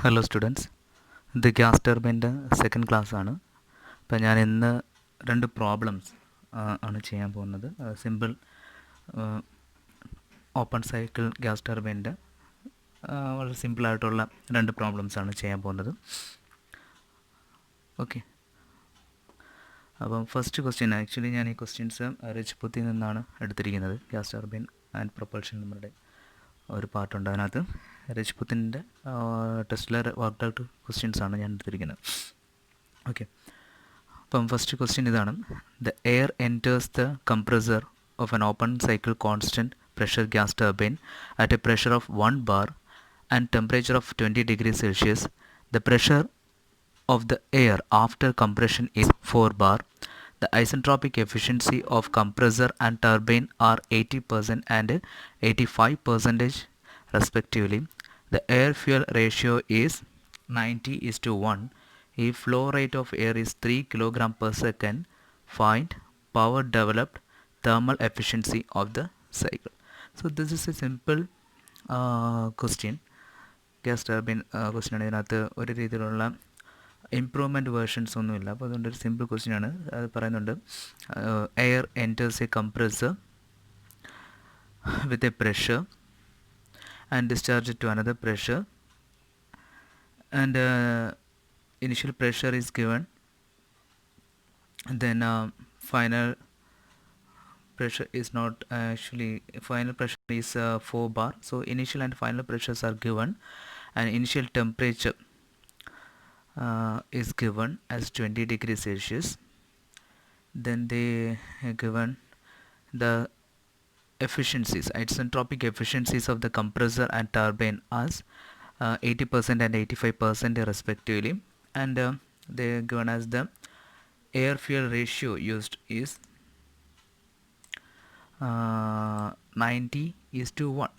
Hello students, ഇത് gas ടർബൈൻ്റെ second class ആണ്. അപ്പോൾ ഞാൻ ഇന്ന് രണ്ട് പ്രോബ്ലംസ് ആണ് ചെയ്യാൻ പോകുന്നത്. സിമ്പിൾ ഓപ്പൺ സൈക്കിൾ ഗ്യാസ് ടർബൈൻ്റെ വളരെ സിമ്പിളായിട്ടുള്ള രണ്ട് പ്രോബ്ലംസ് ആണ് ചെയ്യാൻ പോകുന്നത്. ഓക്കെ, അപ്പം ഫസ്റ്റ് ക്വസ്റ്റ്യൻ, ആക്ച്വലി ഞാൻ ഈ ക്വസ്റ്റ്യൻസ് രജ്പുത്തിൽ നിന്നാണ് എടുത്തിരിക്കുന്നത്. ഗ്യാസ് ടർബൈൻ ആൻഡ് പ്രൊപ്പൽഷൻ നമ്മുടെ ഒരു പാർട്ടുണ്ട്, അതിനകത്ത് രജ്പുത്തിൻ്റെ ടെസ്റ്റിലെ വർക്ക്ഡ് ഔട്ട് ക്വസ്റ്റ്യൻസ് ആണ് ഞാൻ എടുത്തിരിക്കുന്നത്. ഓക്കെ, അപ്പം ഫസ്റ്റ് ക്വസ്റ്റ്യൻ ഇതാണ്. The air enters the compressor of an open cycle constant pressure gas turbine at a pressure of 1 bar and temperature of 20 degrees Celsius. The pressure of the air after compression is 4 bar. The isentropic efficiency of compressor and turbine are 80% and 85% respectively. The air-fuel ratio is 90:1. If flow rate of air is 3 kg per second, find power developed, thermal efficiency of the cycle. So this is a simple question. Gas turbine question ആണ്. ഇതിനകത്ത് ഒരു രീതിയിലുള്ള improvement versions ഒന്നുമില്ല. അപ്പോൾ അതുകൊണ്ടൊരു simple question ആണ്. അത് പറയുന്നുണ്ട്, air enters A compressor with a pressure and discharge it to another pressure, and initial pressure is given, and then final pressure is not actually final pressure is 4 bar. So initial and final pressures are given, and initial temperature is given as 20 degrees Celsius. Then they given the efficiencies, isentropic efficiencies of the compressor and turbine as 80% and 85% respectively, and they are given as the air fuel ratio used is 90:1.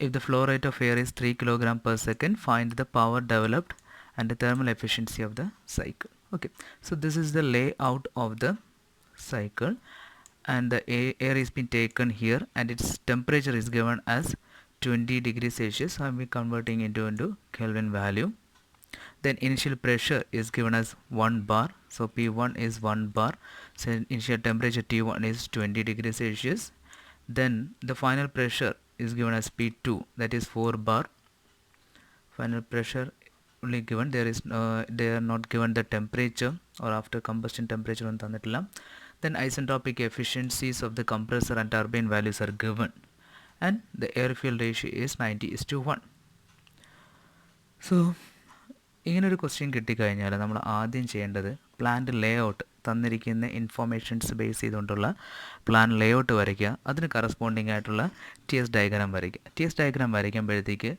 If the flow rate of air is 3 kg per second, find the power developed and the thermal efficiency of the cycle. Okay, so this is the layout of the cycle, and the air is being taken here, and its temperature is given as 20 degrees Celsius. I will be converting into Kelvin value. Then initial pressure is given as 1 bar, so P1 is 1 bar. So initial temperature T1 is 20 degrees Celsius. Then the final pressure is given as P2, that is 4 bar. Final pressure only given, they are not given the temperature or after combustion temperature on thannittilla. Then isentropic efficiencies of the compressor and turbine values are given, and the air fuel ratio is 90:1. So ഇങ്ങനൊരു question കിട്ടിക്കഴിഞ്ഞാൽ നമ്മൾ ആദ്യം ചെയ്യേണ്ടത് plant layout, തന്നിരിക്കുന്ന informations base ചെയ്തുകൊണ്ടുള്ള plan layout വരയ്ക്കുക. അതിന് corresponding ആയിട്ടുള്ള TS ഡയഗ്രാം വരയ്ക്കുക. TS ഡയഗ്രാം വരയ്ക്കുമ്പോഴത്തേക്ക്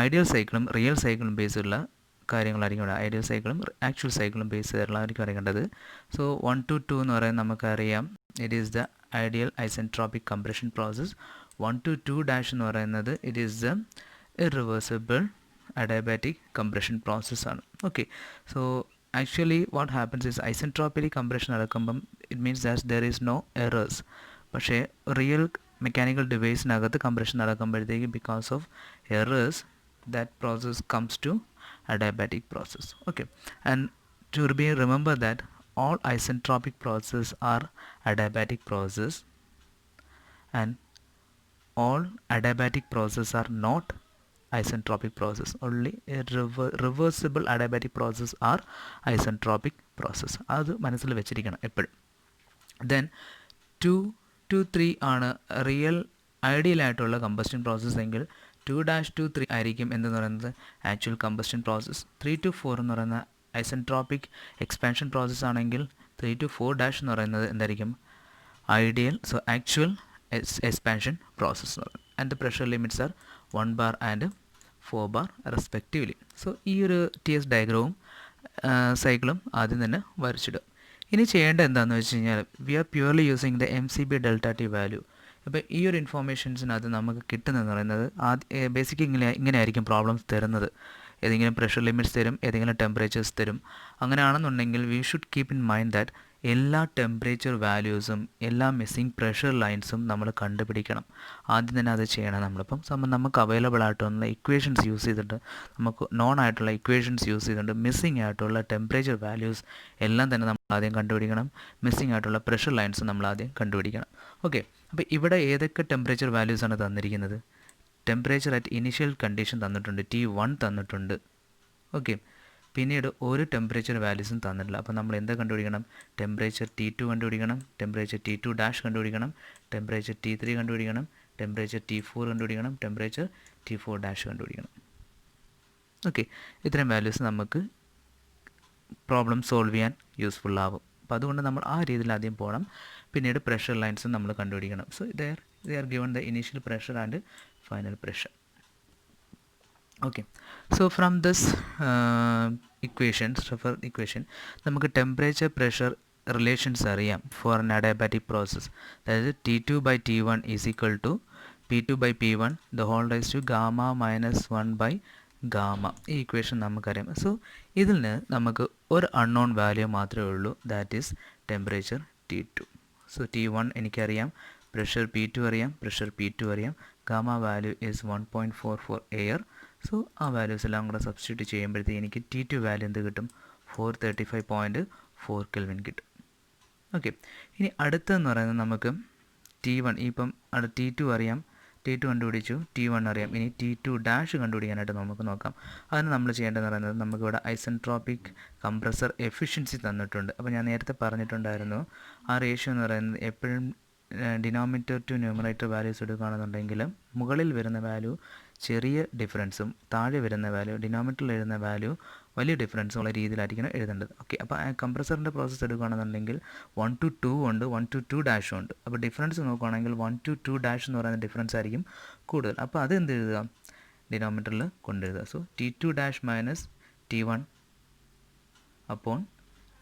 ഐഡിയൽ സൈക്കിളും റിയൽ സൈക്കിളും ബേസുള്ള കാര്യങ്ങളായിരിക്കും ഇവിടെ. ഐഡിയൽ സൈക്കിളും ആക്ച്വൽ സൈക്കിളും ബേസ് ചെയ്തിട്ടുള്ളതായിരിക്കും വരയ്ക്കേണ്ടത്. സോ 1 to 2 എന്ന് പറയുന്നത് നമുക്കറിയാം, it is the ideal isentropic compression process. 1 to 2' എന്ന് പറയുന്നത് it is the irreversible adiabatic compression process ആണ്. Okay, so actually what happens is isentropic compression നടക്കുമ്പം it means that there is no errors. പക്ഷേ real mechanical ഡിവൈസിനകത്ത് compression നടക്കുമ്പോഴത്തേക്ക് because of errors that process comes to adiabatic process. Okay, and to be remember that all isentropic processes are adiabatic process, and all adiabatic processes are not isentropic process. Only a reversible adiabatic process are isentropic process. അത് മനസ്സിൽ വെച്ചിരിക്കണം എപ്പോഴും. Then 2 to 3 ആണ് real ideal ആയിട്ടുള്ള combustion process എങ്കിൽ 2-3 ആയിരിക്കും എന്തെന്ന് പറയുന്നത് ആക്ച്വൽ കമ്പസ്റ്റൻ പ്രോസസ്സ്. 3 to 4 എന്ന് പറയുന്ന ഐസെൻട്രോപ്പിക് എക്സ്പാൻഷൻ പ്രോസസ്സ് ആണെങ്കിൽ 3 to 4' എന്ന് പറയുന്നത് എന്തായിരിക്കും ideal, so actual expansion process എന്ന് പറയുന്നത്. And the pressure limits are 1 bar and 4 bar respectively. So ഈ ഒരു TS ഡയഗ്രവും സൈക്കിളും ആദ്യം തന്നെ വരച്ചിടും. ഇനി ചെയ്യേണ്ടത് എന്താണെന്ന് വെച്ച് കഴിഞ്ഞാൽ we are purely using the MCB ∆T value. അപ്പോൾ ഈ ഒരു ഇൻഫോർമേഷൻസിനകത്ത് നമുക്ക് കിട്ടുന്നതെന്ന് പറയുന്നത് ബേസിക്കലി ഇങ്ങനെ ആയിരിക്കും പ്രോബ്ലംസ് തരുന്നത്. ഏതെങ്കിലും പ്രഷർ ലിമിറ്റ്സ് തരും, ഏതെങ്കിലും ടെമ്പറേച്ചേഴ്സ് തരും. അങ്ങനെയാണെന്നുണ്ടെങ്കിൽ we should keep in mind that എല്ലാ ടെമ്പറേച്ചർ വാല്യൂസും എല്ലാ മിസ്സിംഗ് പ്രഷർ ലൈൻസും നമ്മൾ കണ്ടുപിടിക്കണം. ആദ്യം തന്നെ അത് ചെയ്യണം നമ്മളിപ്പം നമുക്ക് അവൈലബിൾ ആയിട്ടുള്ള ഇക്വേഷൻസ് യൂസ് ചെയ്തിട്ട് നമുക്ക് നോൺ ആയിട്ടുള്ള ഇക്വേഷൻസ് യൂസ് ചെയ്തുകൊണ്ട് മിസ്സിംഗ് ആയിട്ടുള്ള ടെമ്പറേച്ചർ വാല്യൂസ് എല്ലാം തന്നെ നമ്മൾ ആദ്യം കണ്ടുപിടിക്കണം. മിസ്സിംഗ് ആയിട്ടുള്ള പ്രഷർ ലൈൻസ് നമ്മൾ ആദ്യം കണ്ടുപിടിക്കണം. ഓക്കെ, അപ്പോൾ ഇവിടെ ഏതൊക്കെ ടെമ്പറേച്ചർ വാല്യൂസാണ് തന്നിരിക്കുന്നത്? ടെമ്പറേച്ചർ അറ്റ് ഇനിഷ്യൽ കണ്ടീഷൻ തന്നിട്ടുണ്ട്, T1 തന്നിട്ടുണ്ട്. ഓക്കെ, പിന്നീട് ഒരു ടെമ്പറേച്ചർ വാല്യൂസും തന്നിട്ടില്ല. അപ്പോൾ നമ്മൾ എന്താ കണ്ടുപിടിക്കണം? ടെമ്പറേച്ചർ T2 കണ്ടുപിടിക്കണം, ടെമ്പറേച്ചർ T2 ഡാഷ് കണ്ടുപിടിക്കണം, ടെമ്പറേച്ചർ T3 കണ്ടുപിടിക്കണം, ടെമ്പറേച്ചർ T4 കണ്ടുപിടിക്കണം, ടെമ്പറേച്ചർ T4 ഡാഷ് കണ്ടുപിടിക്കണം. ഓക്കെ, ഇത്രയും വാല്യൂസ് നമുക്ക് പ്രോബ്ലം സോൾവ് ചെയ്യാൻ യൂസ്ഫുൾ ആവും. അപ്പോൾ അതുകൊണ്ട് നമ്മൾ ആ രീതിയിൽ ആദ്യം പോകണം. പിന്നീട് പ്രഷർ ലൈൻസും നമ്മൾ കണ്ടുപിടിക്കണം. So they are given the initial pressure and final pressure. Okay, so from this equation നമുക്ക് ടെമ്പറേച്ചർ പ്രഷർ റിലേഷൻസ് അറിയാം ഫോർ an adiabatic പ്രോസസ്. അതായത് T2 by T1 is equal to P2 by P1 the whole raised to gamma minus 1 by gamma. ഈ equation നമുക്കറിയാം. So ഇതിൽ നിന്ന് നമുക്ക് ഒരു unknown value മാത്രമേ ഉള്ളൂ, that is temperature T2. So T1 എനിക്കറിയാം, പ്രഷർ P2 അറിയാം, പ്രഷർ P2 അറിയാം, gamma value is 1.44 air. So ആ വാല്യൂസ് എല്ലാം കൂടെ സബ്സ്റ്റിറ്റ്യൂട്ട് ചെയ്യുമ്പോഴത്തേക്ക് എനിക്ക് T2 വാല്യൂ എന്ത് കിട്ടും? 435.4 കെൽവിൻ കിട്ടും. ഓക്കെ, ഇനി അടുത്തതെന്ന് പറയുന്നത് നമുക്ക് T1, ഇപ്പം T2 അറിയാം, T2 കണ്ടുപിടിച്ചു, T1 അറിയാം, ഇനി T2 ഡാഷ് കണ്ടുപിടിക്കാനായിട്ട് നമുക്ക് നോക്കാം. അതിന് നമ്മൾ ചെയ്യേണ്ടതെന്ന് പറയുന്നത് നമുക്കിവിടെ ഐസെൻട്രോപ്പിക് കംപ്രസർ എഫിഷ്യൻസി തന്നിട്ടുണ്ട്. അപ്പോൾ ഞാൻ നേരത്തെ പറഞ്ഞിട്ടുണ്ടായിരുന്നു ആ റേഷ്യോ എന്ന് പറയുന്നത് എപ്പോഴും ഡിനോമിനേറ്റർ ടു ന്യൂമറേറ്റർ വാല്യൂസ് എടുക്കുകയാണെന്നുണ്ടെങ്കിൽ മുകളിൽ വരുന്ന വാല്യൂ ചെറിയ ഡിഫറൻസും താഴെ വരുന്ന വാല്യൂ ഡിനോമിനേറ്ററിൽ എഴുതുന്ന വാല്യൂ വലിയ ഡിഫറൻസും ഉള്ള രീതിയിലായിരിക്കണം എഴുതേണ്ടത്. ഓക്കെ, അപ്പോൾ ആ കംപ്രസറിൻ്റെ പ്രോസസ്സ് എടുക്കുകയാണെന്നുണ്ടെങ്കിൽ 1 to 2 ഉണ്ട്, 1 to 2 ഡാഷും ഉണ്ട്. അപ്പോൾ ഡിഫറൻസ് നോക്കുകയാണെങ്കിൽ 1 to 2 ഡാഷ് എന്ന് പറയുന്ന ഡിഫറൻസ് ആയിരിക്കും കൂടുതൽ. അപ്പോൾ അത് എന്ത് എഴുതുക? ഡിനോമിനേറ്ററിൽ കൊണ്ടെഴുതുക. So T2 dash minus T1 അപ്പോൾ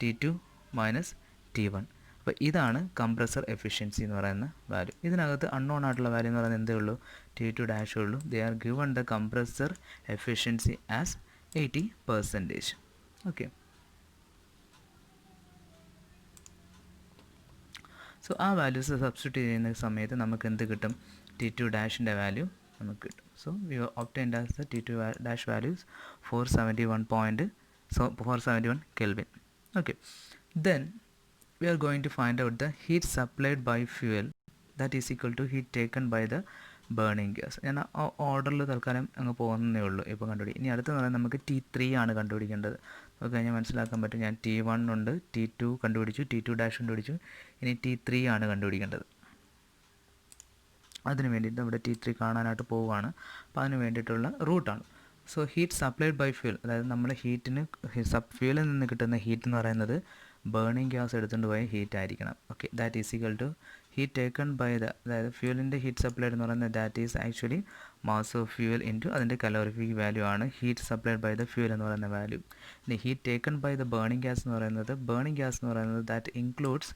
T2 മൈനസ് T1. അപ്പോൾ ഇതാണ് കംപ്രസർ എഫിഷ്യൻസി എന്ന് പറയുന്ന വാല്യൂ. ഇതിനകത്ത് അൺനോൺ ആയിട്ടുള്ള വാല്യൂ എന്ന് പറയുന്നത് എന്തേ ഉള്ളൂ? T2 ഡാഷേ ഉള്ളൂ. They are given the compressor efficiency as 80%. Okay, so ആ വാല്യൂസ് സബ്സ്റ്റിറ്റ്യൂട്ട് ചെയ്യുന്ന സമയത്ത് നമുക്ക് എന്ത് കിട്ടും? T2 ഡാഷിൻ്റെ വാല്യൂ നമുക്ക് കിട്ടും. So we obtained as the T2 dash values 471 Kelvin. Okay, then we are going to find out the heat supplied by fuel that is equal to heat taken by the burning gas. ഞാൻ ആ ഓർഡറിൽ തൽക്കാലം അങ്ങ് പോകുന്നേ ഉള്ളൂ ഇപ്പോൾ കണ്ടുപിടി. ഇനി അടുത്തെന്ന് പറയുന്നത് നമുക്ക് T3 ആണ് കണ്ടുപിടിക്കേണ്ടത്. നമുക്ക് കഴിഞ്ഞാൽ മനസ്സിലാക്കാൻ പറ്റും. ഞാൻ T1 ഉണ്ട്, T2 കണ്ടുപിടിച്ചു, T2 ഡാഷ് കണ്ടുപിടിച്ചു, ഇനി T3 ആണ് കണ്ടുപിടിക്കേണ്ടത്. അതിന് വേണ്ടിയിട്ട് ഇവിടെ T3 കാണാനായിട്ട് പോവുകയാണ്. അപ്പോൾ അതിന് വേണ്ടിയിട്ടുള്ള റൂട്ടാണ്. So heat supplied by fuel, അതായത് നമ്മൾ ഹീറ്റിന് ഫ്യൂലിൽ നിന്ന് കിട്ടുന്ന ഹീറ്റ് എന്ന് പറയുന്നത് ബേണിംഗ് ഗ്യാസ് എടുത്തുകൊണ്ട് പോയ ഹീറ്റ് ആയിരിക്കണം. Okay, that is equal to heat taken by the, അതായത് ഫ്യൂലിൻ്റെ ഹീറ്റ് സപ്ലൈഡ് എന്ന് പറയുന്നത് that is actually mass of fuel into അതിൻ്റെ കലോറിഫിക് വാല്യൂ ആണ് heat supplied by the fuel എന്ന് പറയുന്ന വാല്യൂ. ഇനി heat taken by the burning gas എന്ന് പറയുന്നത് that includes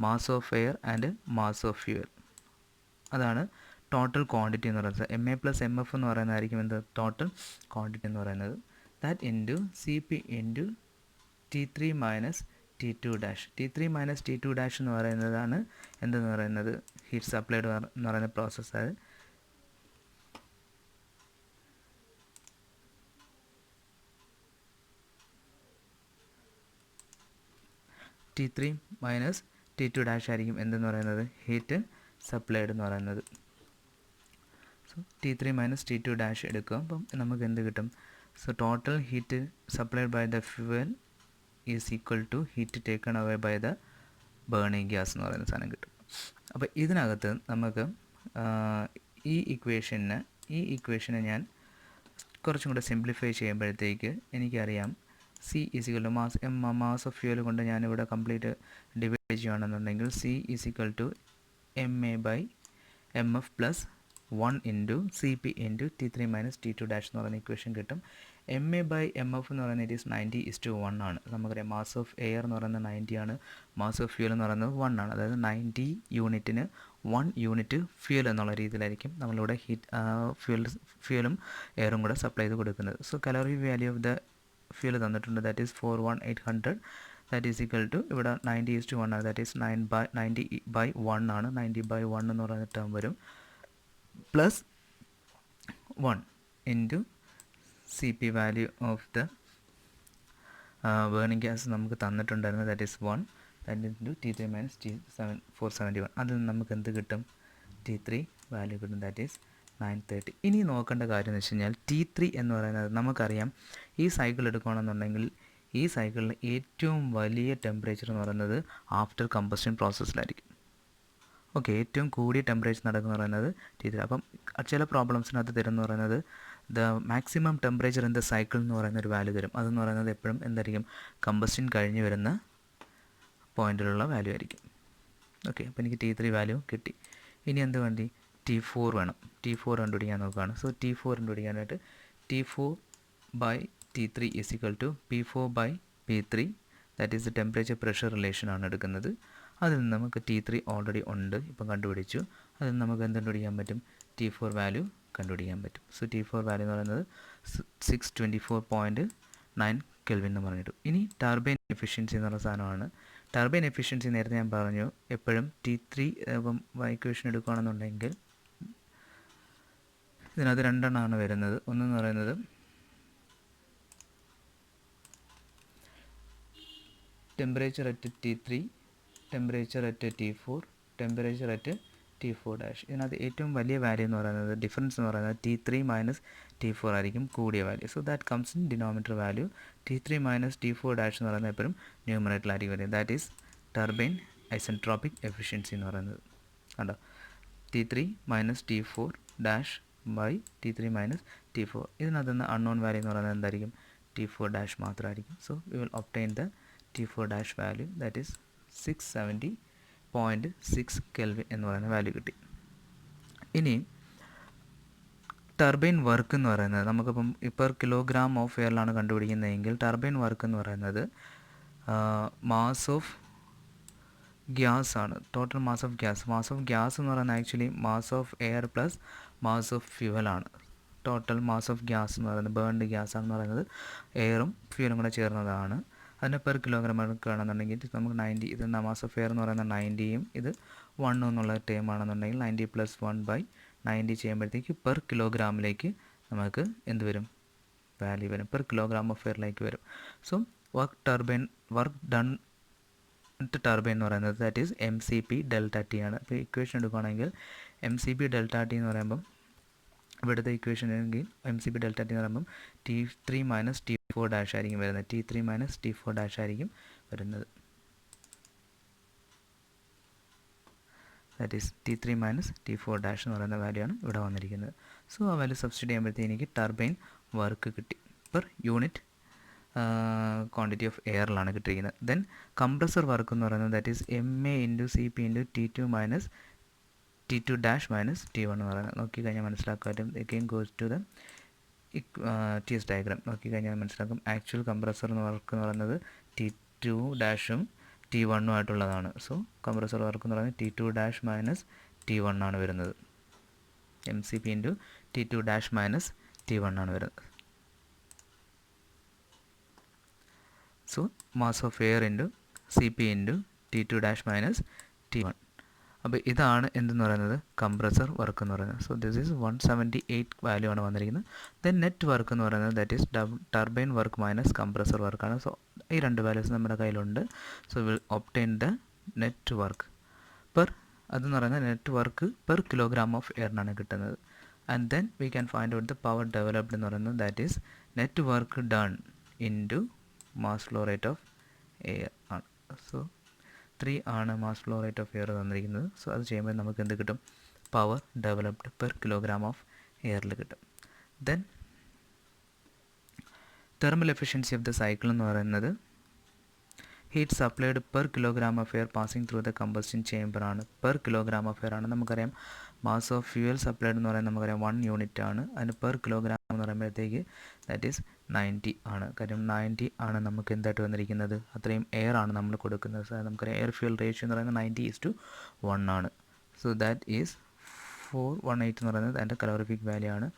mass of air and mass of fuel. അതാണ് ടോട്ടൽ ക്വാണ്ടിറ്റി എന്ന് പറയുന്നത്. MA + MF എന്ന് പറയുന്നതായിരിക്കും എന്ത്? ടോട്ടൽ ക്വാണ്ടിറ്റി എന്ന് പറയുന്നത്. That into CP into T3 minus T2 dash. T3 minus T2 dash എന്ന് പറയുന്നതാണ് എന്തെന്ന് പറയുന്നത്? ഹീറ്റ് സപ്ലൈഡ് എന്ന് പറയുന്ന പ്രോസസ്സ്. അത് T3 മൈനസ് T2 ഡാഷ് ആയിരിക്കും എന്തെന്ന് പറയുന്നത്? ഹീറ്റ് സപ്ലൈഡ് എന്ന് പറയുന്നത്. So T3 minus T2 dash എടുക്കുക. അപ്പം നമുക്ക് എന്ത് കിട്ടും? So total heat supplied by the fuel is equal to heat taken away by the burning gas എന്ന് പറയുന്ന സാധനം കിട്ടും. അപ്പോൾ ഇതിനകത്ത് നമുക്ക് ഈ ഇക്വേഷനെ ഞാൻ കുറച്ചും കൂടെ സിംപ്ലിഫൈ ചെയ്യുമ്പോഴത്തേക്ക് എനിക്കറിയാം C is equal to mass of fuel കൊണ്ട് ഞാനിവിടെ കംപ്ലീറ്റ് ഡിവൈഡ് ചെയ്യുകയാണെന്നുണ്ടെങ്കിൽ C is equal to MA by MF plus 1 into CP into T3 minus T2 dash എന്ന് പറയുന്ന ഇക്വേഷൻ കിട്ടും. MA ബൈ MF എന്ന് പറയുന്നത് ഇറ്റ് ഈസ് 90:1 ആണ്. നമുക്കറിയാം മാസ് ഓഫ് എയർ എന്ന് പറയുന്നത് 90 ആണ്, മാസ് ഓഫ് ഫ്യൂൽ എന്ന് പറയുന്നത് 1 ആണ്. അതായത് 90 യൂണിറ്റിന് 1 യൂണിറ്റ് ഫ്യൂൽ എന്നുള്ള രീതിയിലായിരിക്കും നമ്മളിവിടെ ഫ്യൂലും എയറും കൂടെ സപ്ലൈ ചെയ്ത് കൊടുക്കുന്നത്. So calorie value of the fuel തന്നിട്ടുണ്ട്, that is 41800. That is equal to ഇവിടെ 90:1 ആണ്, ദാറ്റ് ഈസ് 90/1 ആണ്. 90/1 എന്ന് പറയുന്ന ടേം വരും plus 1 into CP value of the burning gas നമുക്ക് തന്നിട്ടുണ്ടായിരുന്നു, that is 1, that into T3 minus T471. അതിൽ നിന്ന് നമുക്ക് എന്ത് കിട്ടും? T3 വാല്യൂ കിട്ടും, ദാറ്റ് ഈസ് 930. ഇനി നോക്കേണ്ട കാര്യം എന്ന് വെച്ച് കഴിഞ്ഞാൽ T3 എന്ന് പറയുന്നത് നമുക്കറിയാം, ഈ സൈക്കിൾ എടുക്കുകയാണെന്നുണ്ടെങ്കിൽ ഈ സൈക്കിളിൽ ഏറ്റവും വലിയ ടെമ്പറേച്ചർ എന്ന് പറയുന്നത് ആഫ്റ്റർ കമ്പസ്റ്റൻ പ്രോസസ്സിലായിരിക്കും. ഓക്കെ, ഏറ്റവും കൂടിയ ടെമ്പറേച്ചർ നടക്കുന്ന പറയുന്നത് T3. അപ്പം ചില പ്രോബ്ലംസിനകത്ത് തരുമെന്ന് പറയുന്നത് the maximum temperature in the cycle എന്ന് പറയുന്ന ഒരു വാല്യൂ തരും. അതെന്ന് പറയുന്നത് എപ്പോഴും എന്തായിരിക്കും? കമ്പസ്റ്റൻ കഴിഞ്ഞ് വരുന്ന പോയിന്റിലുള്ള വാല്യൂ ആയിരിക്കും. ഓക്കെ, അപ്പോൾ എനിക്ക് T3 വാല്യൂ കിട്ടി. ഇനി എന്ത് വേണ്ടി? T4 വേണം. T4 കണ്ടുപിടിക്കാൻ നോക്കുകയാണ്. സോ T4 കണ്ടുപിടിക്കാനായിട്ട് T4/T3 is equal to P4/P3, that is the temperature pressure relation ആണ് എടുക്കുന്നത്. അതിൽ നിന്ന് നമുക്ക് T3 ഓൾറെഡി ഉണ്ട്, ഇപ്പം കണ്ടുപിടിച്ചു. അതിൽ നിന്ന് നമുക്ക് എന്ത് കണ്ടുപിടിക്കാൻ പറ്റും? T4 വാല്യൂ കണ്ടുപിടിക്കാൻ പറ്റും. സോ T4 വാല്യൂ എന്ന് പറയുന്നത് 624.9 കെൽവിൻ എന്ന് പറഞ്ഞിട്ടു. ഇനി ടർബൈൻ എഫിഷ്യൻസി എന്നുള്ള സാധനമാണ്. ടർബൈൻ എഫിഷ്യൻസി നേരത്തെ ഞാൻ പറഞ്ഞു, എപ്പോഴും T3 ഇപ്പം ഇക്വേഷൻ എടുക്കുകയാണെന്നുണ്ടെങ്കിൽ ഇതിനകത്ത് രണ്ടെണ്ണമാണ് വരുന്നത്. ഒന്നെന്ന് പറയുന്നത് temperature at T3, temperature at T4, temperature at T4 dash. ഇതിനകത്ത് ഏറ്റവും വലിയ വാല്യൂ എന്ന് പറയുന്നത്, ഡിഫറൻസ് എന്ന് പറയുന്നത് T3 മൈനസ് T4 ആയിരിക്കും കൂടിയ value. So that comes in denominator value. T3 minus T4 dash എന്ന് പറയുന്നത് എപ്പോഴും ന്യൂമറേറ്ററിലായിരിക്കും വരുന്നത്. That is turbine isentropic efficiency എന്ന് പറയുന്നത്. കണ്ടോ? T3 minus T4 dash by T3 minus T4. ഇതിനകത്ത് നിന്ന് അൺനോൺ വാല്യൂ എന്ന് പറയുന്നത് എന്തായിരിക്കും? T4 ഡാഷ് മാത്രമായിരിക്കും. So we will obtain the T4 dash value, that is 670.6 kelvin എന്ന് പറയുന്ന വാല്യൂ കിട്ടി. ഇനി ടർബൈൻ വർക്ക് എന്ന് പറയുന്നത് നമുക്കിപ്പം per kilogram of എയറിലാണ് കണ്ടുപിടിക്കുന്നതെങ്കിൽ turbine work എന്ന് പറയുന്നത് മാസ് ഓഫ് ഗ്യാസ് ആണ്. Total mass of gas. Mass of gas എന്ന് പറയുന്നത് actually mass of air plus mass of ഫ്യൂവലാണ്. Total mass of gas എന്ന് പറയുന്നത് ബേൺഡ് ഗ്യാസ് ആണെന്ന് പറയുന്നത് എയറും ഫ്യൂവലും കൂടെ ചേർന്നതാണ്. അതിന് പെർ കിലോഗ്രാം എടുക്കുകയാണെന്നുണ്ടെങ്കിൽ നമുക്ക് 90, ഇത് മാസ് ഓഫ് എയർ എന്ന് പറയുന്നത് 90യും ഇത് 1 എന്നുള്ള ടേം ആണെന്നുണ്ടെങ്കിൽ 90 + 1/90 ചെയ്യുമ്പോഴത്തേക്ക് പെർ കിലോഗ്രാമിലേക്ക് നമുക്ക് എന്ത് വരും? വാല്യൂ വരും, പെർ കിലോഗ്രാം ഓഫ് എയറിലേക്ക് വരും. സോ വർക്ക് ഡൺ ടർബൈൻ എന്ന് പറയുന്നത് ദാറ്റ് ഈസ് MCP ∆T ആണ്. അപ്പോൾ ഇക്വേഷൻ എടുക്കുകയാണെങ്കിൽ MCP ∆T എന്ന് പറയുമ്പം ഇവിടുത്തെ ഇക്വേഷൻ ആണെങ്കിൽ MCP ∆T എന്ന് പറയുമ്പം T3 മൈനസ് T4 ഡാഷ് ആയിരിക്കും വരുന്നത്. T3 മൈനസ് T4 ഡാഷ് ആയിരിക്കും വരുന്നത്. That is T3 minus T4 dash എന്ന് പറയുന്ന വാല്യൂ ആണ് ഇവിടെ വന്നിരിക്കുന്നത്. സോ ആ വാല്യൂ സബ്സ്റ്റിറ്റ്യൂട്ട് ചെയ്യുമ്പോഴത്തേക്ക് എനിക്ക് ടർബൈൻ വർക്ക് കിട്ടി പെർ യൂണിറ്റ് ക്വാണ്ടിറ്റി ഓഫ് എയറിലാണ് കിട്ടിയിരിക്കുന്നത്. ദെൻ കംപ്രസർ വർക്ക് എന്ന് പറയുന്നത് that is MA into CP into T2 minus T2 dash minus T1 എന്ന് പറയുന്നത്. നോക്കിക്കഴിഞ്ഞാൽ മനസ്സിലാക്കാനും again goes to the TS diagram നോക്കിക്കഴിഞ്ഞാൽ മനസ്സിലാക്കും. ആക്ച്വൽ കംപ്രസർ വർക്ക് എന്ന് പറയുന്നത് T2 ഡാഷും T1 ആയിട്ടുള്ളതാണ്. സോ കംപ്രസർ വർക്ക് എന്ന് പറയുന്നത് T2 ഡാഷ് മൈനസ് T1 ആണ് വരുന്നത്. MCP into T2 dash minus T1 ആണ് വരുന്നത്. So mass of air into CP into T2 dash minus T1. അപ്പോൾ ഇതാണ് എന്തെന്ന് പറയുന്നത് കംപ്രസർ വർക്ക് എന്ന് പറയുന്നത്. സോ ദിസ് ഈസ് 178 വാല്യൂ ആണ് വന്നിരിക്കുന്നത്. ദെൻ നെറ്റ് വർക്ക് എന്ന് പറയുന്നത് that is turbine work minus compressor വർക്കാണ്. സോ ഈ രണ്ട് വാല്യൂസ് നമ്മുടെ കയ്യിലുണ്ട്. So will obtain the net work അതെന്ന് പറയുന്നത് net work per kilogram of എയറിനാണ് കിട്ടുന്നത്. And then we can find out the power developed എന്ന് പറയുന്നത് that is net work done into mass flow rate of air ആണ്. So 3 ആണ് mass flow rate of air തന്നിരിക്കുന്നത്. So അത് ചെയ്യുമ്പോൾ നമുക്ക് എന്ത് കിട്ടും? Power developed per kilogram of എയറിൽ കിട്ടും. Then thermal efficiency of the cycle എന്ന് പറയുന്നത് heat supplied per kilogram of air passing through the combustion chamber ആണ്. പെർ കിലോഗ്രാം ഓഫ് എയർ ആണ്. നമുക്കറിയാം മാസ് ഓഫ് ഫ്യൂവൽ സപ്ലൈഡ് എന്ന് പറയുന്നത് നമുക്കറിയാം 1 യൂണിറ്റ് ആണ്. അതിന് പെർ കിലോഗ്രാം എന്ന് പറയുമ്പോഴത്തേക്ക് ദാറ്റ് ഈസ് 90 ആണ്. കാര്യം 90 ആണ് നമുക്ക് എന്തായിട്ട് വന്നിരിക്കുന്നത്, അത്രയും എയർ ആണ് നമ്മൾ കൊടുക്കുന്നത്. സോ നമുക്കറിയാം എയർ ഫ്യൂവൽ റേഷ്യോ എന്ന് പറയുന്നത് 90:1 ആണ്. സോ ദാറ്റ് ഈസ് 418 എന്ന് പറയുന്നത് അതിൻ്റെ കലോറിഫിക് വാല്യൂ ആണ്.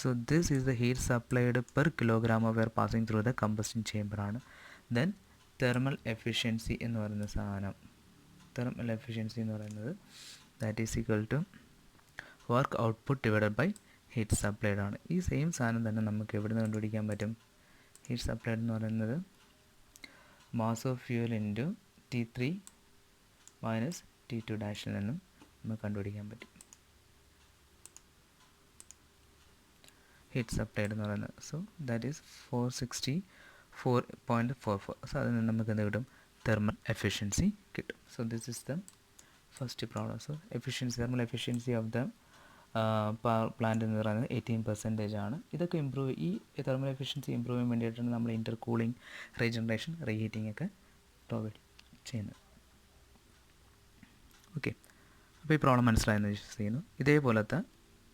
So this is the heat supplied per kilogram of air passing through the combustion chamber ആണ്. ദെൻ തെർമൽ എഫിഷ്യൻസി എന്ന് പറയുന്ന സാധനം, തെർമൽ എഫിഷ്യൻസി എന്ന് പറയുന്നത് that is equal to work output divided by heat supplied ആണ്. ഈ same സാധനം തന്നെ നമുക്ക് എവിടെ നിന്ന് കണ്ടുപിടിക്കാൻ പറ്റും? ഹീറ്റ് സപ്ലൈഡ് എന്ന് പറയുന്നത് mass of fuel into T3 minus T2 ഡാഷിൽ നിന്നും നമുക്ക് കണ്ടുപിടിക്കാൻ പറ്റും ഹീറ്റ് സപ്ലൈഡ് എന്ന് പറയുന്നത്. So that is 464.44. സോ അതിൽ നിന്ന് നമുക്ക് എന്ത് കിട്ടും? തെർമൽ എഫിഷ്യൻസി കിട്ടും. So this is the first problem. So thermal efficiency of the plant എന്ന് പറയുന്നത് 18% ആണ്. ഇതൊക്കെ ഇമ്പ്രൂവ്, ഈ തെർമൽ എഫിഷ്യൻസി ഇമ്പ്രൂവ് ചെയ്യാൻ വേണ്ടിയിട്ടാണ് നമ്മൾ ഇൻ്റർ കൂളിംഗ്, റീജനറേഷൻ, റീഹീറ്റിംഗ് ഒക്കെ പ്രൊവൈഡ് ചെയ്യുന്നത്. ഓക്കെ, അപ്പോൾ ഈ പ്രോബ്ലം മനസ്സിലായെന്ന് വിശ്വസിക്കുന്നു. ഇതേപോലത്തെ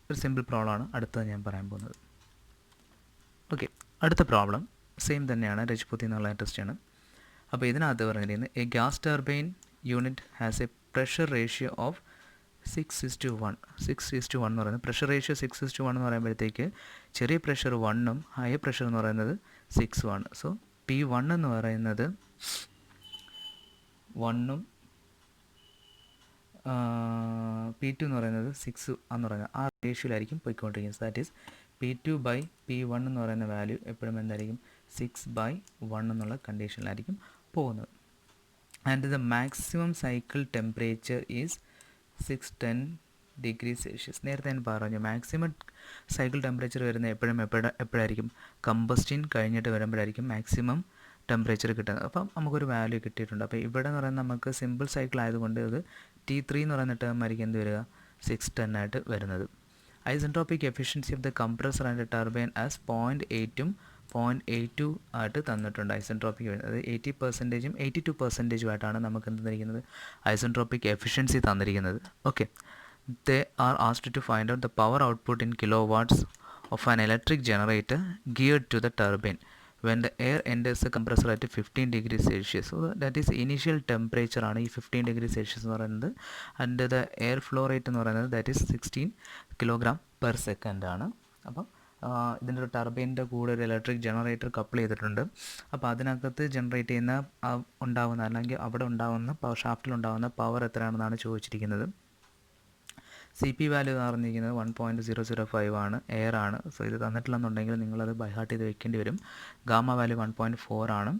ഒരു സിമ്പിൾ പ്രോബ്ലമാണ് അടുത്തത് ഞാൻ പറയാൻ പോകുന്നത്. ഓക്കെ, അടുത്ത പ്രോബ്ലം സെയിം തന്നെയാണ്, രജ്പുതി എന്നുള്ള ടെസ്റ്റാണ്. അപ്പോൾ ഇതിനകത്ത് പറഞ്ഞിരിക്കുന്നത് A gas turbine unit has A pressure ratio of 6:1. 6:1 എന്ന് പറയുന്നത് പ്രഷർ റേഷ്യോ 6:1 എന്ന് പറയുമ്പോഴത്തേക്ക് ചെറിയ പ്രഷർ 1ഉം ഹയർ പ്രഷർ എന്ന് പറയുന്നത് 6ഉം ആണ്. സോ P1 എന്ന് പറയുന്നത് 1ഉം P2 എന്ന് പറയുന്നത് 6 എന്ന് പറയുന്നത് ആ റേഷ്യോയിലായിരിക്കും പോയിക്കൊണ്ടിരിക്കുന്നത്. ദാറ്റ് ഈസ് P2/P1 എന്ന് പറയുന്ന വാല്യൂ എപ്പോഴും എന്തായിരിക്കും? 6/1 എന്നുള്ള കണ്ടീഷനിലായിരിക്കും പോകുന്നത്. And the maximum cycle temperature is 610 degree Celsius. നേരത്തെ ഞാൻ പറഞ്ഞു മാക്സിമം സൈക്കിൾ ടെമ്പറേച്ചർ വരുന്നത് എപ്പോഴായിരിക്കും? കമ്പസ്റ്റിൻ കഴിഞ്ഞിട്ട് വരുമ്പോഴായിരിക്കും മാക്സിമം ടെമ്പറേച്ചർ കിട്ടുന്നത്. അപ്പം നമുക്കൊരു വാല്യൂ കിട്ടിയിട്ടുണ്ട്. അപ്പോൾ ഇവിടെ എന്ന് പറയുന്നത് നമുക്ക് സിമ്പിൾ സൈക്കിൾ ആയതുകൊണ്ട് ഇത് T3 എന്ന് പറയുന്ന ടേം ആയിരിക്കും എന്ത് വരിക? 610 ആയിട്ട് വരുന്നത്. Isentropic efficiency of the compressor and turbine as 0.8ഉം 0.82 ആയിട്ട് തന്നിട്ടുണ്ട്. ഐസെൻട്രോപിക് അത് 80%ഉം 82% ആയിട്ടാണ് നമുക്ക് എന്ത് തന്നിരിക്കുന്നത്? ഐസെൻട്രോപിക് എഫിഷ്യൻസി തന്നിരിക്കുന്നത്. Okay, they are asked to find out the power output in kilowatts of an electric generator geared to the turbine when the air enters the compressor at 15 degrees Celsius. So that is initial temperature ആണ് ഈ 15 degrees Celsius എന്ന് പറയുന്നത്. And the air flow rate എന്ന് പറയുന്നത് that is 16 kg/s ആണ്. അപ്പം ഇതിൻ്റെ ഒരു ടർബൈൻ്റെ കൂടെ ഒരു ഇലക്ട്രിക് ജനറേറ്റർ കപ്പിൾ ചെയ്തിട്ടുണ്ട്. അപ്പോൾ അതിനകത്ത് ജനറേറ്റ് ചെയ്യുന്ന ഉണ്ടാകുന്ന അല്ലെങ്കിൽ അവിടെ ഉണ്ടാകുന്ന ഷാഫ്റ്റിലുണ്ടാകുന്ന പവർ എത്രയാണെന്നാണ് ചോദിച്ചിരിക്കുന്നത്. CP വാല്യൂ പറഞ്ഞിരിക്കുന്നത് 1.005 ആണ്, എയർ ആണ്. സോ ഇത് തന്നിട്ടില്ലെന്നുണ്ടെങ്കിൽ നിങ്ങളത് ബൈഹാർട്ട് ചെയ്ത് വെക്കേണ്ടി വരും. ഗാമ വാല്യൂ 1.4 ആണ്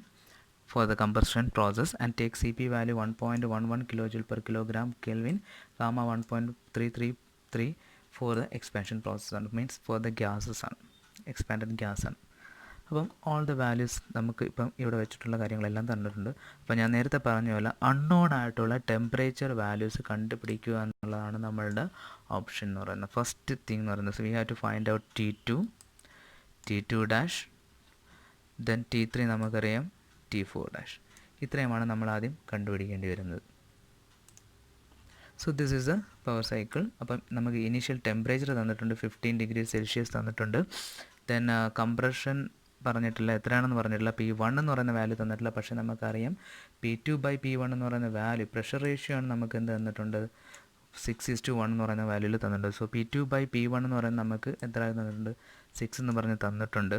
for the combustion process and take CP value 1.11 kJ/kg Kelvin, gamma 1.333 for the expansion process ആണ്, മീൻസ് ഫോർ ദ ഗ്യാസസ് ആണ്, എക്സ്പാൻഡഡ് ഗ്യാസ് ആണ്. അപ്പം ഓൾ ദ വാല്യൂസ് നമുക്ക് ഇപ്പം ഇവിടെ വെച്ചിട്ടുള്ള കാര്യങ്ങളെല്ലാം തന്നിട്ടുണ്ട്. അപ്പോൾ ഞാൻ നേരത്തെ പറഞ്ഞ പോലെ അൺനോൺ ആയിട്ടുള്ള ടെമ്പറേച്ചർ വാല്യൂസ് കണ്ടുപിടിക്കുക എന്നുള്ളതാണ് നമ്മളുടെ ഓപ്ഷൻ എന്ന് പറയുന്നത്. ഫസ്റ്റ് തിങ് എന്ന് പറയുന്നത് we have to find out T2 dash, then T3 നമുക്കറിയാം, T4 ഡാഷ്. ഇത്രയുമാണ് നമ്മൾ ആദ്യം കണ്ടുപിടിക്കേണ്ടി വരുന്നത്. So this is a power cycle. അപ്പം നമുക്ക് ഇനീഷ്യൽ ടെമ്പറേച്ചർ തന്നിട്ടുണ്ട്, 15 ഡിഗ്രി സെൽഷ്യസ് തന്നിട്ടുണ്ട്. ദെൻ കംപ്രഷൻ പറഞ്ഞിട്ടില്ല, എത്രയാണെന്ന് പറഞ്ഞിട്ടില്ല. P1 എന്ന് പറയുന്ന വാല്യൂ തന്നിട്ടില്ല, പക്ഷേ നമുക്കറിയാം P2/P1 എന്ന് പറയുന്ന വാല്യൂ പ്രഷർ റേഷ്യോ ആണ് നമുക്ക് എന്ത് തന്നിട്ടുണ്ട്? 6:1 എന്ന് പറയുന്ന വാല്യൂയിൽ തന്നിട്ടുണ്ട്. സോ P2/P1 എന്ന് പറയുന്നത് നമുക്ക് എത്ര തന്നിട്ടുണ്ട്? 6 എന്ന് പറഞ്ഞ് തന്നിട്ടുണ്ട്.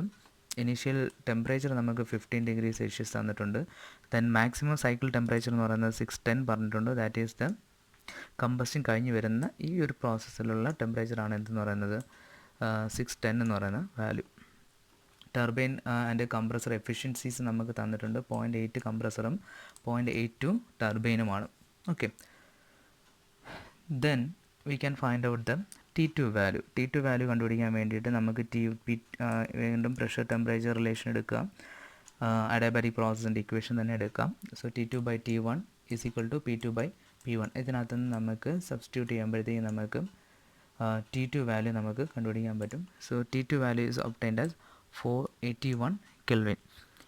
ഇനീഷ്യൽ ടെമ്പറേച്ചർ നമുക്ക് 15 ഡിഗ്രി സെൽഷ്യസ് തന്നിട്ടുണ്ട്. ദെൻ മാക്സിമം സൈക്കിൾ ടെമ്പറേച്ചർ എന്ന് പറയുന്നത് 610 പറഞ്ഞിട്ടുണ്ട്. ദാറ്റ് ഈസ് ദ കമ്പസ്റ്റിൻ കഴിഞ്ഞ് വരുന്ന ഈ ഒരു പ്രോസസ്സിലുള്ള ടെമ്പറേച്ചറാണ് എന്തെന്ന് പറയുന്നത്? 610 എന്ന് പറയുന്ന value. Turbine and compressor efficiencies നമുക്ക് തന്നിട്ടുണ്ട്. 0.8 കംപ്രസറും 0.82 ടർബൈനുമാണ്. Okay, then we can find out the T2 value. T2 value കണ്ടുപിടിക്കാൻ വേണ്ടിയിട്ട് നമുക്ക് വീണ്ടും പ്രഷർ ടെമ്പറേച്ചർ റിലേഷൻ എടുക്കാം, അഡാബാറ്റിക് പ്രോസസ്സിൻ്റെ ഇക്വേഷൻ തന്നെ എടുക്കാം. So T2/T1 is equal to P2/P1. ഇതിനകത്ത് നിന്ന് നമുക്ക് സബ്സ്റ്റിറ്റ്യൂട്ട് ചെയ്യുമ്പോഴത്തേക്കും നമുക്ക് T2 വാല്യൂ നമുക്ക് കണ്ടുപിടിക്കാൻ പറ്റും. So T2 value is obtained as 481 Kelvin.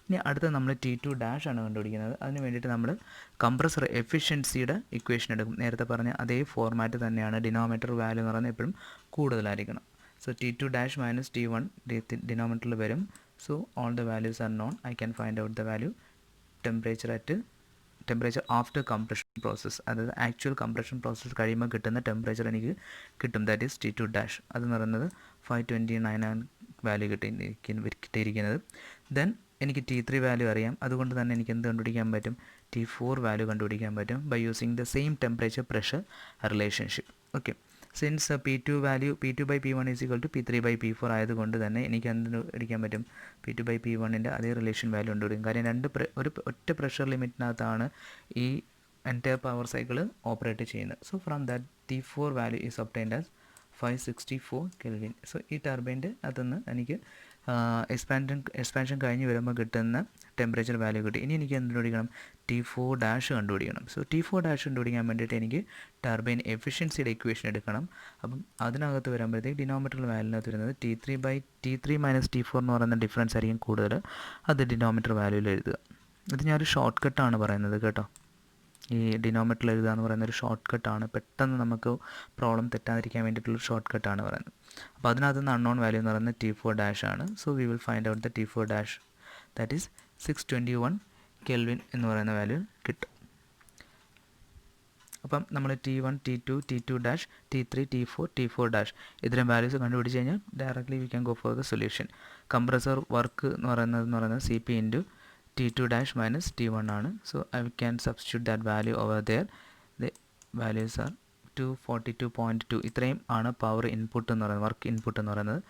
ഇനി അടുത്ത നമ്മൾ T2 ഡാഷ് ആണ് കണ്ടുപിടിക്കുന്നത്. അതിന് വേണ്ടിയിട്ട് നമ്മൾ കംപ്രസർ എഫിഷ്യൻസിയുടെ ഇക്വേഷൻ എടുക്കും. നേരത്തെ പറഞ്ഞ അതേ ഫോർമാറ്റ് തന്നെയാണ്. ഡിനോമിനേറ്റർ വാല്യൂ എന്ന് പറയുന്നത് എപ്പോഴും കൂടുതലായിരിക്കണം. So T2 dash minus T1 ഡിനോമിനേറ്ററിൽ വരും. So all the values R non. I can find out the value temperature after compression process, അതായത് ആക്ച്വൽ കംപ്രഷൻ പ്രോസസ്സ് കഴിയുമ്പോൾ കിട്ടുന്ന ടെമ്പറേച്ചർ എനിക്ക് കിട്ടും. That is T2 dash. അതെന്ന് പറയുന്നത് 529 വാല്യൂ കിട്ടിയിരിക്കുന്നത്. ദെൻ എനിക്ക് T3 വാല്യൂ അറിയാം, അതുകൊണ്ട് തന്നെ എനിക്ക് എന്ത് കണ്ടുപിടിക്കാൻ പറ്റും, T4 വാല്യൂ കണ്ടുപിടിക്കാൻ പറ്റും by using the same temperature pressure relationship. Okay, since P2 value P2/P1 is equal to P3/P4 ആയതുകൊണ്ട് തന്നെ എനിക്ക് എന്ത് കണ്ടുപിടിക്കാൻ പറ്റും, P2/P1ൻ്റെ അതേ റിലേഷൻ വാല്യൂ കണ്ടുപിടിക്കും. കാര്യം ഒറ്റ പ്രഷർ ലിമിറ്റിനകത്താണ് ഈ എൻറ്റയർ പവർ സൈക്കിൾ ഓപ്പറേറ്റ് ചെയ്യുന്നത്. So from that T4 value is obtained as 564 kelvin. So ഈ ടർബൈൻ്റെ അതൊന്ന് എനിക്ക് എക്സ്പാൻഷൻ കഴിഞ്ഞ് വരുമ്പോൾ കിട്ടുന്ന ടെമ്പറേച്ചർ വാല്യൂ കിട്ടി. ഇനി എനിക്ക് എന്ത് കണ്ടുപിടിക്കണം, T4 കണ്ടുപിടിക്കണം. സോ T4 കണ്ടുപിടിക്കാൻ വേണ്ടിയിട്ട് എനിക്ക് ടർബൈൻ എഫിഷ്യൻസിയുടെ ഇക്വേഷൻ എടുക്കണം. അപ്പം അതിനകത്ത് വരുമ്പോഴത്തേക്ക് ഡിനോമിനേറ്റർ വാല്യൂവിനകത്ത് വരുന്നത് T3 മൈനസ് T4 എന്ന് പറയുന്ന ഡിഫറൻസ് ആയിരിക്കും കൂടുതൽ, അത് ഡിനോമിനേറ്റർ വാല്യൂവിൽ എഴുതുക. ഇത് ഞാനൊരു ഷോർട്ട് കട്ടാണ് പറയുന്നത് കേട്ടോ. ഈ ഡിനോമിനേറ്ററിൽ എഴുതുക എന്ന് പറയുന്ന ഒരു ഷോർട്ട് കട്ടാണ്, പെട്ടെന്ന് നമുക്ക് പ്രോബ്ലം തെറ്റാതിരിക്കാൻ വേണ്ടിയിട്ടുള്ളൊരു ഷോർട്ട് കട്ടാണ് പറയുന്നത്. അപ്പോൾ അതിനകത്ത് നിന്ന് അൺനോൺ വാല്യൂ എന്ന് പറയുന്നത് T4 ആണ്. So we will find out the T4 that is 621 kelvin എന്ന് പറയുന്ന വാല്യൂ കിട്ടും. അപ്പം നമ്മൾ T1, T2, T2 T3, T4 ഇത്തരം വാല്യൂസ് കണ്ടുപിടിച്ച് കഴിഞ്ഞാൽ directly we can go for the solution. Compressor work എന്ന് പറയുന്നത് CP into T2 minus T1 ആണ്. So I can substitute that value over there. The values are 242.2. ഇത്രയും ആണ് power input എന്ന് പറയുന്നത്, വർക്ക് ഇൻപുട്ട് എന്ന് പറയുന്നത്.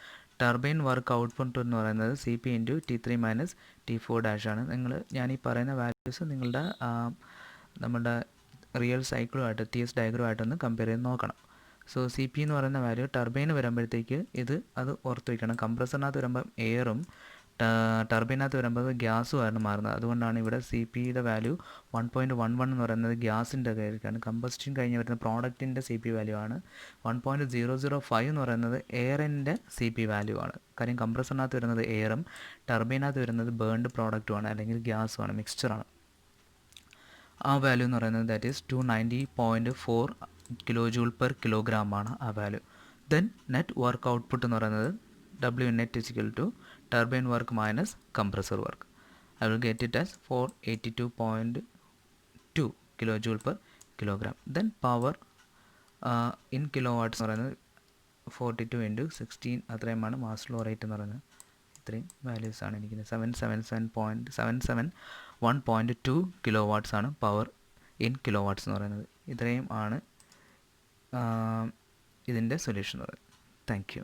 ടർബൈൻ വർക്ക് ഔട്ട്പുട്ട് എന്ന് പറയുന്നത് CP into T3 minus T4 ആണ്. ഞാൻ ഈ പറയുന്ന വാല്യൂസ് നമ്മുടെ റിയൽ സൈക്കിളുമായിട്ട് TS ഡയഗ്രാമായിട്ടൊന്ന് കമ്പയർ ചെയ്ത് നോക്കണം. സോ CP എന്ന് പറയുന്ന വാല്യൂ ടർബൈന് വരുമ്പോഴത്തേക്ക് അത് ഓർത്ത് വയ്ക്കണം. കംപ്രസറിനകത്ത് വരുമ്പം എയറും ടർബൈനകത്ത് വരുമ്പോൾ ഗ്യാസുമായിരുന്നു മാറുന്നത്. അതുകൊണ്ടാണ് ഇവിടെ CPയുടെ വാല്യൂ 1.11 എന്ന് പറയുന്നത് ഗ്യാസിൻ്റെ കാര്യമാണ്. കമ്പസ്റ്റൻ കഴിഞ്ഞ് വരുന്ന പ്രോഡക്റ്റിൻ്റെ CP വാല്യൂ ആണ്. 1.005 എന്ന് പറയുന്നത് എയറിൻ്റെ CP വാല്യൂ ആണ്. കാര്യം കംപ്രസറിനകത്ത് വരുന്നത് എയറും ടർബൈനകത്ത് വരുന്നത് ബേൺഡ് പ്രോഡക്റ്റുമാണ്, അല്ലെങ്കിൽ ഗ്യാസുമാണ്, മിക്സ്ചറാണ്. ആ വാല്യൂ എന്ന് പറയുന്നത് ദാറ്റ് ഈസ് 290.4 kJ/kg ആണ് ആ value. Then net work output എന്ന് പറയുന്നത് W net is equal to turbine work minus compressor work. I will get it as 482.2 kJ/kg. Then power in kilowatts എന്ന് പറയുന്നത് 42 into 16 അത്രയുമാണ് മാസ് ഫ്ലോ റേറ്റ് എന്ന് പറയുന്നത്. ഇത്രയും values ആണ് എനിക്ക് 771.2 kilowatts ആണ് പവർ ഇൻ കിലോവാട്ട്സ് എന്ന് പറയുന്നത്. ഇത്രയും ആണ് ഇതിൻ്റെ സൊല്യൂഷൻ എന്ന് പറയുന്നത്. Thank you.